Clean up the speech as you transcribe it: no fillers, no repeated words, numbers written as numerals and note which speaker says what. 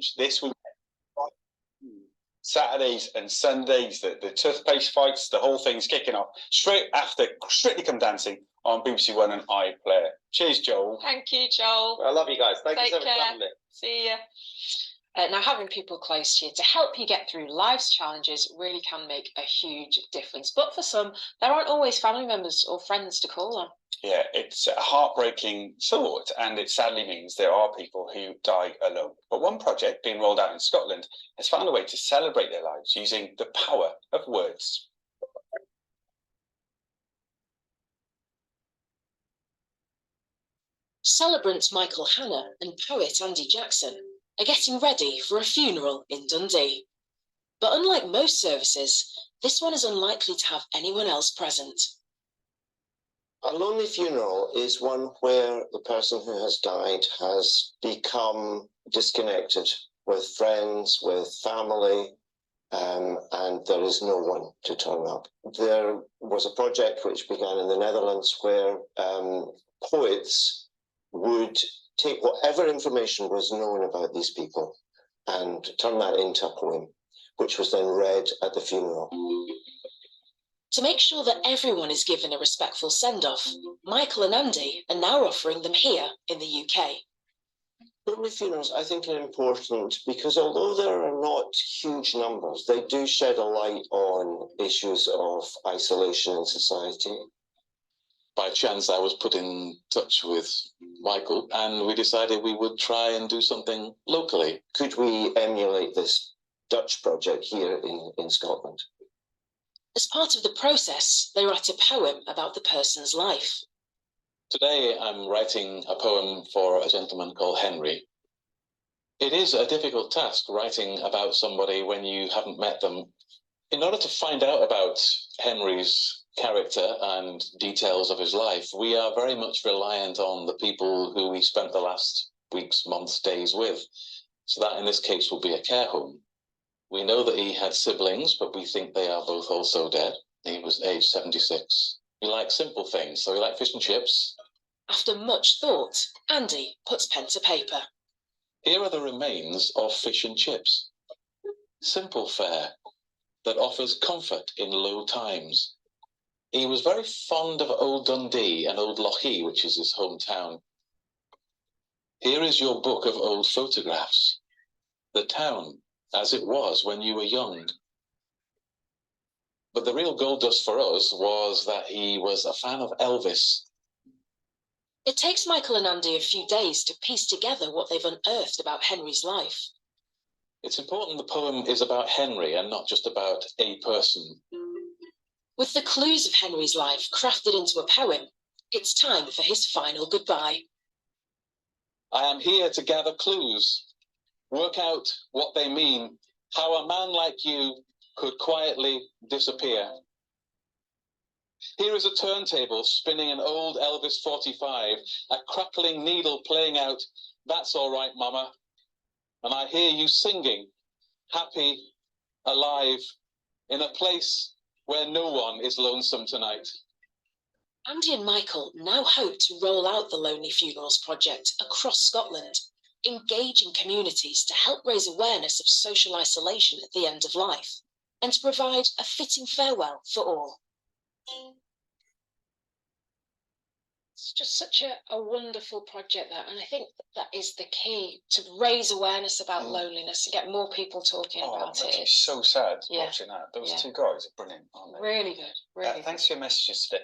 Speaker 1: challenge this week. Saturdays and Sundays, the toothpaste fights, the whole thing's kicking off straight after Strictly Come Dancing on BBC One and iPlayer. Cheers, Joel.
Speaker 2: Thank you, Joel.
Speaker 3: I love you guys. Thank you so much for having me.
Speaker 2: See ya. Now, having people close to you to help you get through life's challenges really can make a huge difference. But for some, there aren't always family members or friends to call on.
Speaker 1: Yeah, it's a heartbreaking thought, and it sadly means there are people who die alone. But one project being rolled out in Scotland has found a way to celebrate their lives using the power of words.
Speaker 4: Celebrant Michael Hanna and poet Andy Jackson are getting ready for a funeral in Dundee. But unlike most services, this one is unlikely to have anyone else present.
Speaker 5: A lonely funeral is one where the person who has died has become disconnected with friends, with family, and there is no one to turn up. There was a project which began in the Netherlands where poets would take whatever information was known about these people and turn that into a poem, which was then read at the funeral.
Speaker 4: To make sure that everyone is given a respectful send-off, Michael and Andy are now offering them here in the UK.
Speaker 5: Lonely funerals, I think, are important because although there are not huge numbers, they do shed a light on issues of isolation in society.
Speaker 6: By chance, I was put in touch with Michael, and we decided we would try and do something locally.
Speaker 5: Could we emulate this Dutch project here in Scotland?
Speaker 4: As part of the process, they write a poem about the person's life.
Speaker 6: Today, I'm writing a poem for a gentleman called Henry. It is a difficult task writing about somebody when you haven't met them. In order to find out about Henry's character and details of his life, we are very much reliant on the people who we spent the last weeks, months, days with. So that in this case will be a care home. We know that he had siblings, but we think they are both also dead. He was aged 76. He liked simple things, so he liked fish and chips.
Speaker 4: After much thought, Andy puts pen to paper.
Speaker 6: Here are the remains of fish and chips. Simple fare that offers comfort in low times. He was very fond of Old Dundee and Old Lochee, which is his hometown. Here is your book of old photographs. The town as it was when you were young. But the real gold dust for us was that he was a fan of Elvis.
Speaker 4: It takes Michael and Andy a few days to piece together what they've unearthed about Henry's life.
Speaker 6: It's important the poem is about Henry and not just about a person.
Speaker 4: With the clues of Henry's life crafted into a poem, it's time for his final goodbye.
Speaker 6: I am here to gather clues, work out what they mean, how a man like you could quietly disappear. Here is a turntable spinning an old Elvis 45, a crackling needle playing out, "That's all right, Mama." And I hear you singing, happy, alive, in a place where no one is lonesome tonight.
Speaker 4: Andy and Michael now hope to roll out the Lonely Funerals project across Scotland, engaging communities to help raise awareness of social isolation at the end of life, and to provide a fitting farewell for all. It's just such a wonderful project, that, and I think that is the key, to raise awareness about loneliness and get more people talking about it.
Speaker 1: It's so sad watching that. Those two guys are brilliant, aren't they?
Speaker 4: Really good, really good.
Speaker 1: Thanks for your messages today.